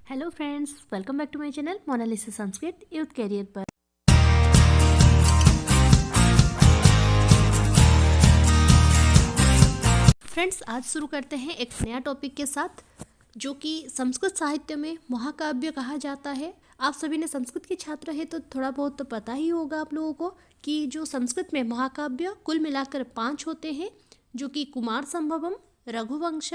Hello friends, welcome back to my channel Monalisa Sanskrit youth career पर। Friends, आज शुरू करते हैं एक नया टॉपिक के साथ, जो कि संस्कृत साहित्य में महाकाव्य कहा जाता है। आप सभी ने संस्कृत के छात्र हैं तो थोड़ा बहुत तो पता ही होगा आप लोगों को कि जो संस्कृत में महाकाव्य कुल मिलाकर 5 होते हैं, जो कि कुमार संभवम, रघुवंश,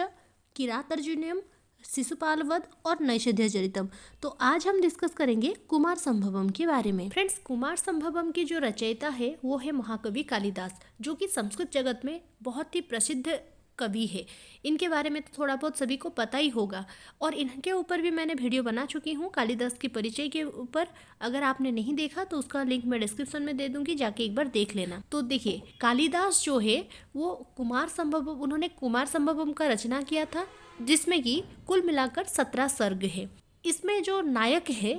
किरातार्जुनीयम, शिशुपाल वध और नैषधीय चरितम। तो आज हम डिस्कस करेंगे कुमार संभवम के बारे में। फ्रेंड्स, कुमार संभवम की जो रचयिता है वो है महाकवि कालिदास, जो कि संस्कृत जगत में बहुत ही प्रसिद्ध कवि है। इनके बारे में तो थोड़ा बहुत सभी को पता ही होगा और इनके ऊपर भी मैंने वीडियो बना चुकी हूँ कालिदास के परिचय के ऊपर। अगर आपने नहीं देखा तो उसका लिंक मैं डिस्क्रिप्शन में दे दूंगी, जाके एक बार देख लेना। तो देखिए, कालिदास जो है वो उन्होंने कुमार संभवम का रचना किया था, जिसमें कि कुल मिलाकर 17 सर्ग है। इसमें जो नायक है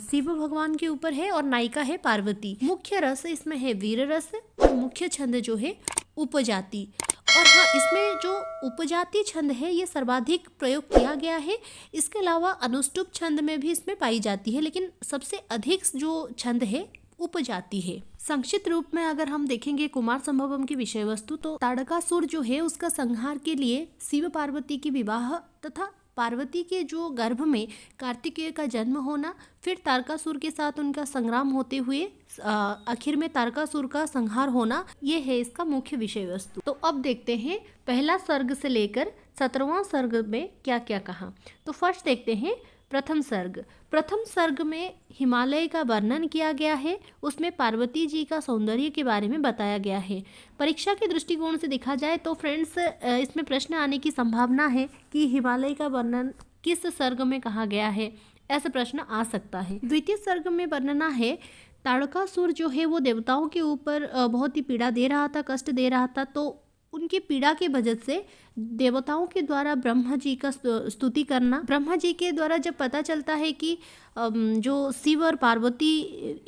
शिव भगवान के ऊपर है और नायिका है पार्वती। मुख्य रस इसमें है वीर रस और मुख्य छंद जो है उपजाति। और हाँ, इसमें जो उपजाति छंद है ये सर्वाधिक प्रयोग किया गया है। इसके अलावा अनुष्टुप छंद में भी इसमें पाई जाती है, लेकिन सबसे अधिक जो छंद है उपजाति है। संक्षिप्त रूप में अगर हम देखेंगे कुमार संभवम की विषय वस्तु, तो ताड़कासुर जो है उसका संहार के लिए शिव पार्वती की विवाह तथा पार्वती के जो गर्भ में कार्तिकेय का जन्म होना, फिर तारकासुर के साथ उनका संग्राम होते हुए आखिर में तारकासुर का संहार होना, ये है इसका मुख्य विषय वस्तु। तो अब देखते हैं पहला सर्ग से लेकर 17वां सर्ग में क्या क्या कहा। तो फर्स्ट देखते हैं प्रथम सर्ग। प्रथम सर्ग में हिमालय का वर्णन किया गया है। उसमें पार्वती जी का सौंदर्य के बारे में बताया गया है। परीक्षा के दृष्टिकोण से देखा जाए तो फ्रेंड्स, इसमें प्रश्न आने की संभावना है कि हिमालय का वर्णन किस सर्ग में कहा गया है, ऐसा प्रश्न आ सकता है। द्वितीय सर्ग में वर्णना है ताड़कासुर जो है वो देवताओं के ऊपर बहुत ही पीड़ा दे रहा था, कष्ट दे रहा था। तो उनकी पीड़ा के वजह से देवताओं के द्वारा ब्रह्मा जी का स्तुति करना। ब्रह्मा जी के द्वारा जब पता चलता है कि जो शिव और पार्वती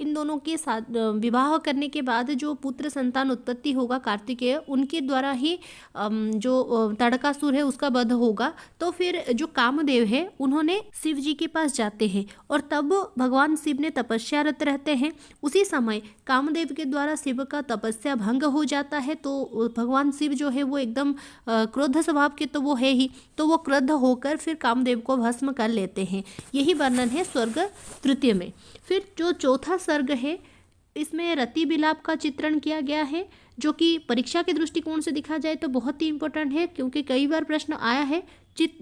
इन दोनों के साथ विवाह करने के बाद जो पुत्र संतान उत्पत्ति होगा कार्तिकेय, उनके द्वारा ही जो ताड़कासुर है उसका वध होगा। तो फिर जो कामदेव है उन्होंने शिव जी के पास जाते हैं और तब भगवान शिव ने तपस्यारत रहते हैं। उसी समय कामदेव के द्वारा शिव का तपस्या भंग हो जाता है। तो भगवान शिव जो है वो एकदम क्रोध स्वभाव के तो वो है ही, तो वो क्रुद्ध होकर फिर कामदेव को भस्म कर लेते हैं। यही वर्णन है स्वर्ग तृतीय में। फिर जो चौथा सर्ग है इसमें रति विलाप का चित्रण किया गया है, जो कि परीक्षा के दृष्टिकोण से देखा जाए तो बहुत ही इंपॉर्टेंट है, क्योंकि कई बार प्रश्न आया है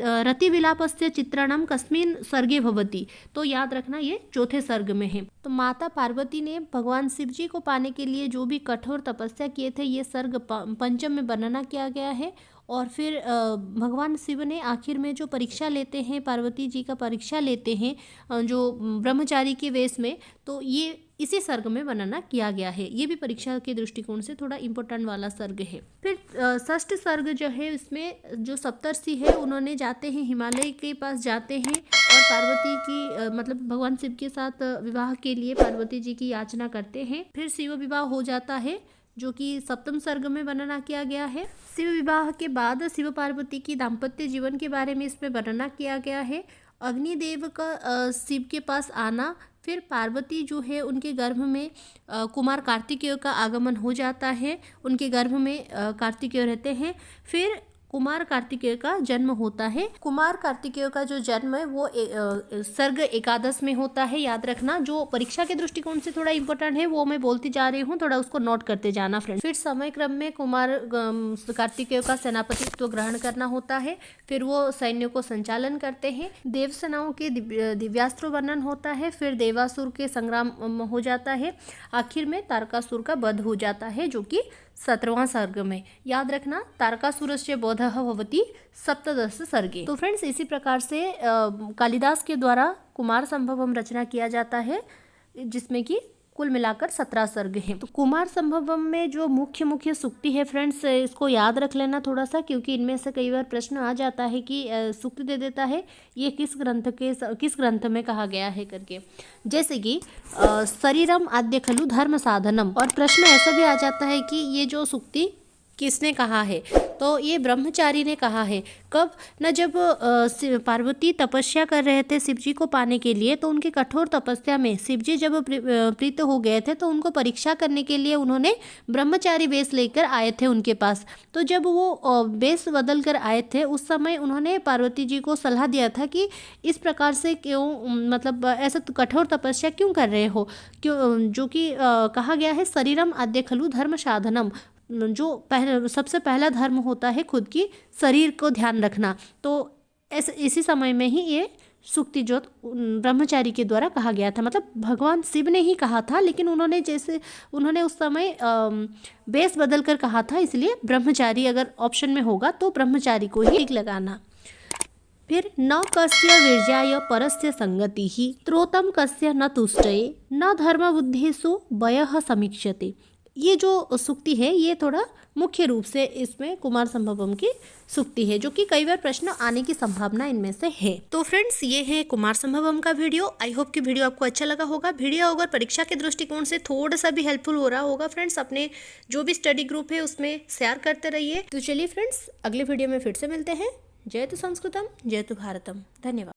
रति विलापस्य चित्रणम कस्मिन सर्गे भवति। तो याद रखना ये चौथे सर्ग में है। तो माता पार्वती ने भगवान शिव जी को पाने के लिए जो भी कठोर तपस्या किए थे, ये सर्ग पंचम में वर्णना किया गया है। और फिर भगवान शिव ने आखिर में जो परीक्षा लेते हैं, पार्वती जी का परीक्षा लेते हैं जो ब्रह्मचारी के वेश में, तो ये इसी सर्ग में वर्णना किया गया है। ये भी परीक्षा के दृष्टिकोण से थोड़ा इम्पोर्टेंट वाला सर्ग है। फिर षष्ठ सर्ग जो है, इसमें जो सप्तर्षि है उन्होंने जाते हैं हिमालय के पास जाते हैं और पार्वती की मतलब भगवान शिव के साथ विवाह के लिए पार्वती जी की याचना करते हैं। फिर शिव विवाह हो जाता है, जो कि सप्तम सर्ग में वर्णना किया गया है। शिव विवाह के बाद शिव पार्वती की दाम्पत्य जीवन के बारे में इसमें वर्णना किया गया है। अग्निदेव का शिव के पास आना, फिर पार्वती जो है उनके गर्भ में कुमार कार्तिकेय का आगमन हो जाता है, उनके गर्भ में कार्तिकेय रहते हैं। फिर कुमार कार्तिकेय का जन्म होता है। कुमार कार्तिकेय का जो जन्म है वो सर्ग एकादश में होता है। याद रखना, जो परीक्षा के दृष्टिकोण से थोड़ा इंपॉर्टेंट है वो मैं बोलती जा रही हूँ, थोड़ा उसको नोट करते जाना फ्रेंड। फिर समय क्रम में कुमार कार्तिकेय का सेनापतित्व ग्रहण करना होता है। फिर वो सैन्य को संचालन करते हैं। देव सेनाओं के दिव्यास्त्र वर्णन होता है। फिर देवासुर के संग्राम हो जाता है। आखिर में तारकासुर का वध हो जाता है, जो कि 17वां सर्ग में। याद रखना, तारकासुरस्य वधः भवति सप्तदश सर्गे। तो फ्रेंड्स, इसी प्रकार से कालिदास के द्वारा कुमार संभवम रचना किया जाता है, जिसमें कि कुल मिलाकर 17 सर्ग हैं। तो कुमार संभवम में जो मुख्य सूक्ति है फ्रेंड्स, इसको याद रख लेना थोड़ा सा, क्योंकि इनमें से कई बार प्रश्न आ जाता है कि सूक्ति दे देता है ये किस ग्रंथ में कहा गया है करके। जैसे कि शरीरम आद्य खलु धर्म साधनम, और प्रश्न ऐसा भी आ जाता है कि ये जो सूक्ति किसने कहा है? तो ये ब्रह्मचारी ने कहा है। कब? न जब पार्वती तपस्या कर रहे थे शिव जी को पाने के लिए, तो उनकी कठोर तपस्या में शिव जी जब प्रीत हो गए थे, तो उनको परीक्षा करने के लिए उन्होंने ब्रह्मचारी वेश लेकर आए थे उनके पास। तो जब वो वेश बदल कर आए थे, उस समय उन्होंने पार्वती जी को सलाह दिया था कि इस प्रकार से क्यों, मतलब ऐसा कठोर तपस्या क्यों कर रहे हो, क्यों, जो कि कहा गया है शरीरम आद्य खलु धर्म साधनम, जो सबसे पहला धर्म होता है खुद की शरीर को ध्यान रखना। तो ऐसे इसी समय में ही ये सूक्ति जो ब्रह्मचारी के द्वारा कहा गया था, मतलब भगवान शिव ने ही कहा था, लेकिन उन्होंने उस समय वेश बदल कर कहा था, इसलिए ब्रह्मचारी अगर ऑप्शन में होगा तो ब्रह्मचारी को ही टिक लगाना। फिर न कस्य वीर्याय परस्य संगति ही त्रोतम कस्य न तुष्टये न धर्म बुद्धिषु वयः समीक्षते। ये जो सूक्ति है ये थोड़ा मुख्य रूप से इसमें कुमार संभवम की सूक्ति है, जो कि कई बार प्रश्न आने की संभावना इनमें से है। तो फ्रेंड्स, ये है कुमार संभवम का वीडियो। आई होप कि वीडियो आपको अच्छा लगा होगा। वीडियो अगर परीक्षा के दृष्टिकोण से थोड़ा सा भी हेल्पफुल हो रहा होगा फ्रेंड्स, अपने जो भी स्टडी ग्रुप है उसमें शेयर करते रहिए। तो चलिए फ्रेंड्स, अगले वीडियो में फिर से मिलते हैं। जय तो संस्कृतम, जय तो भारतम। धन्यवाद।